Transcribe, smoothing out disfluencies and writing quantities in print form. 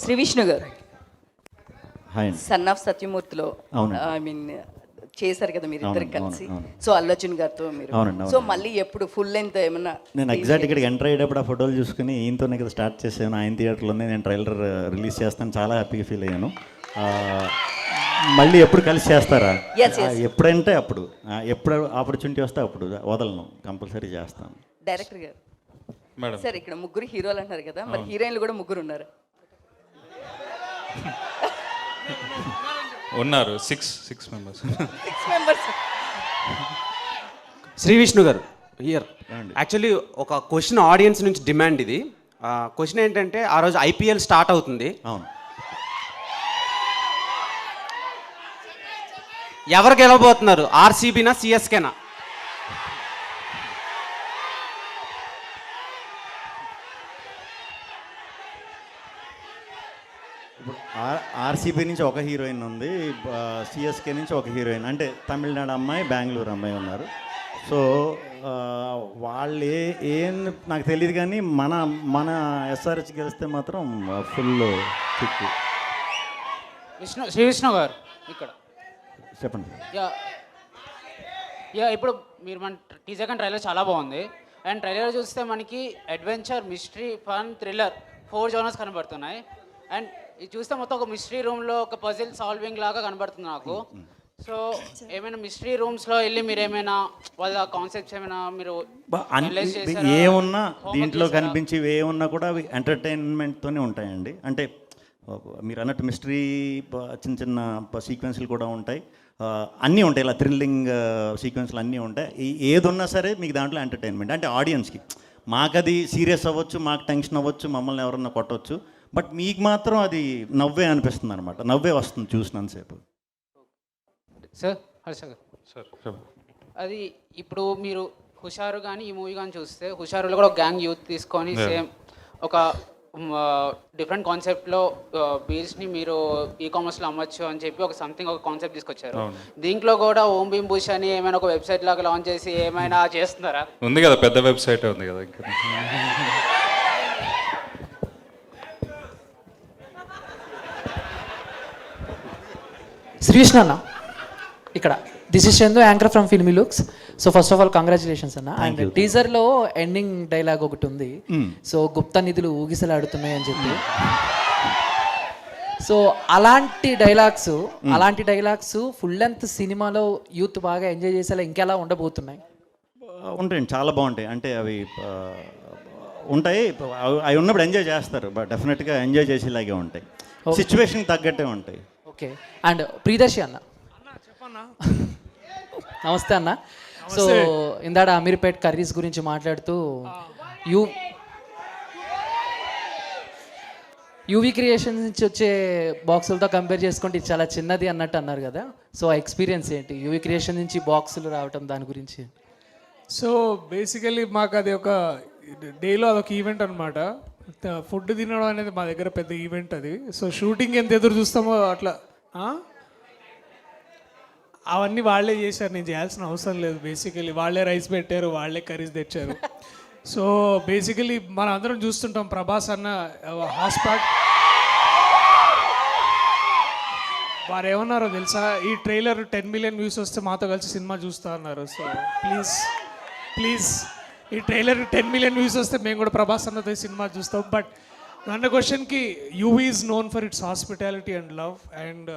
శ్రీ విష్ణు గారు hi son of సత్యమూర్తిలో అవునండి. I mean చేశారు కదా మీరు ఇద్దరు అవునండి, కలిసి. అవును. సో అల్లు అర్జున్ గారితో మీరు. అవునండి, సో అవునండి. మళ్ళీ ఎప్పుడు ఫుల్ లెంత్ ఏమన్నా? నేను ఎగ్జాక్ట్ ఇక్కడికి ఎంటర్ అయ్యేటప్పుడు ఆ ఫోటోలు చూసుకుని ఈయనతోనే కదా స్టార్ట్ చేశాను. ఆయన థియేటర్లోనే నేను ట్రైలర్ రిలీజ్ చేస్తాను, చాలా హ్యాపీగా ఫీల్ అయ్యాను. మళ్ళీ ఎప్పుడు కలిసి చేస్తారా? Yes, yes. ఎప్పుడంటే అప్పుడు, ఎప్పుడు ఆపర్చునిటీ వస్తే అప్పుడు వదలను, కంపల్సరీ చేస్తాను. డైరెక్టర్ గారు మేడం సార్ ఇక్కడ ముగ్గురు హీరోలు అంటారు కదా, మరి హీరోయిన్లు కూడా ముగ్గురు ఉన్నారు. ఉన్నారు six members. 6 members. Shri Vishnu గారు హియర్. ఏమండి? యాక్చువల్లీ ఒక క్వశ్చన్ ఆడియన్స్ నుంచి డిమాండ్ ఇది. క్వశ్చన్ ఏంటంటే ఆ రోజు ఐపీఎల్ స్టార్ట్ అవుతుంది, అవును. ఎవరు గెలవబోతున్నారు, ఆర్సీబీనా సిఎస్కేనా? ఆర్సీబీ నుంచి ఒక హీరోయిన్ ఉంది, సిఎస్కే నుంచి ఒక హీరోయిన్, అంటే తమిళనాడు అమ్మాయి, బెంగళూరు అమ్మాయి ఉన్నారు. సో వాళ్ళు ఏం నాకు తెలియదు, కానీ మన మన ఎస్ఆర్హెచ్ గెలిస్తే మాత్రం ఫుల్ కిక్. శ్రీ విష్ణు గారు ఇక్కడ. చెప్పండి. యా ఇప్పుడు మీరు మన టీజర్ కానీ ట్రైలర్ చాలా బాగుంది. అండ్ ట్రైలర్ చూస్తే మనకి adventure, mystery, fun, thriller 4 genres కనబడుతున్నాయి. అండ్ ఇది చూస్తే మొత్తం ఒక మిస్టరీ రూమ్లో ఒక పజిల్ సాల్వింగ్ లాగా కనబడుతుంది నాకు. సో ఏమైనా మిస్టరీ రూమ్స్లో వెళ్ళి మీరు ఏమైనా వాళ్ళ కాన్సెప్ట్స్ ఏమైనా మీరు analyze చేశారా? ఏమున్నా Homework దీంట్లో చేశారా? కనిపించేవి ఏమున్నా కూడా అవి ఎంటర్టైన్మెంట్తోనే ఉంటాయండి. అంటే మీరు అన్నట్టు మిస్టరీ చిన్న చిన్న సీక్వెన్స్లు కూడా ఉంటాయి, అన్నీ ఉంటాయి, ఇలా థ్రిల్లింగ్ సీక్వెన్స్లు అన్నీ ఉంటాయి. ఏదున్నా సరే మీకు దాంట్లో ఎంటర్టైన్మెంట్. అంటే ఆడియన్స్కి మాకు అది సీరియస్ అవ్వచ్చు, మాకు టెన్షన్ అవ్వచ్చు, మమ్మల్ని ఎవరన్నా కొట్టవచ్చు, బట్ మీకు మాత్రం అది నవ్వే అనిపిస్తుంది అనమాట, నవ్వే వస్తుంది చూసినంతసేపు. సార్ హర్ష గారు, సార్ అది ఇప్పుడు మీరు హుషారు కానీ ఈ మూవీ కానీ చూస్తే, హుషారులో కూడా ఒక గ్యాంగ్ యూత్ తీసుకొని సేమ్ ఒక డిఫరెంట్ కాన్సెప్ట్లో బీల్స్ని మీరు ఈ కామర్స్లో అమ్మచ్చు అని చెప్పి ఒక సంథింగ్ ఒక కాన్సెప్ట్ తీసుకొచ్చారు. దీంట్లో కూడా ఓం భీమ్ బుష్ అని ఏమైనా ఒక వెబ్సైట్ లాగా లాంచ్ చేసి ఏమైనా చేస్తున్నారా? ఉంది కదా, పెద్ద వెబ్సైట్ ఉంది కదా ఇంకా. శ్రీకృష్ణ అన్న ఇక్కడ. This is Chandu, anchor from filmy looks. So first of all congratulations అన్న. అండ్ టీజర్లో ఎండింగ్ డైలాగ్ ఒకటి ఉంది, సో గుప్త నిధులు ఊగిసలాడుతున్నాయి అని చెప్పి. సో అలాంటి డైలాగ్స్ ఫుల్ లెంత్ సినిమాలో యూత్ బాగా ఎంజాయ్ చేసేలా ఇంకెలా ఉండబోతున్నాయి? ఉంటాయండి, చాలా బాగుంటాయి. అంటే అవి ఉంటాయి, అవి ఉన్నప్పుడు ఎంజాయ్ చేస్తారు, బట్ డెఫినెట్గా ఎంజాయ్ చేసేలాగే ఉంటాయి, సిచ్యువేషన్కి తగ్గట్టే ఉంటాయి. ఓకే. అండ్ ప్రియదర్శి అన్న. నమస్తే అన్న. సో ఇందాడ అమీర్పేట్ కర్రీస్ గురించి మాట్లాడుతూ యూవీ క్రియేషన్స్ నుంచి వచ్చే బాక్సులతో కంపేర్ చేసుకుంటే ఇది చాలా చిన్నది అన్నట్టు అన్నారు కదా. సో ఆ ఎక్స్పీరియన్స్ ఏంటి, యూవీ క్రియేషన్ నుంచి బాక్సులు రావటం దాని గురించి? సో బేసికలీ మాకు అది ఒక డేలో అదొక ఈవెంట్ అనమాట. ఫుడ్ తినడం అనేది మా దగ్గర పెద్ద ఈవెంట్ అది. సో షూటింగ్ ఎంత ఎదురు చూస్తామో అట్లా అవన్నీ వాళ్ళే చేశారు, నేను చేయాల్సిన అవసరం లేదు. బేసికలీ వాళ్ళే రైస్ పెట్టారు, వాళ్ళే కర్రీస్ తెచ్చారు. సో బేసికలీ మనం అందరం చూస్తుంటాం, ప్రభాస్ అన్న హాస్పాట్ వారు ఏమన్నారో తెలుసా, ఈ ట్రైలర్ 10 million వ్యూస్ వస్తే మాతో కలిసి సినిమా చూస్తా అన్నారు. సో ప్లీజ్ ఈ ట్రైలర్ 10 million వ్యూస్ వస్తే మేము కూడా ప్రభాస్ అన్నతో సినిమా చూస్తాం. బట్ నన్న క్వశ్చన్కి UV is known for it's hospitality and love. And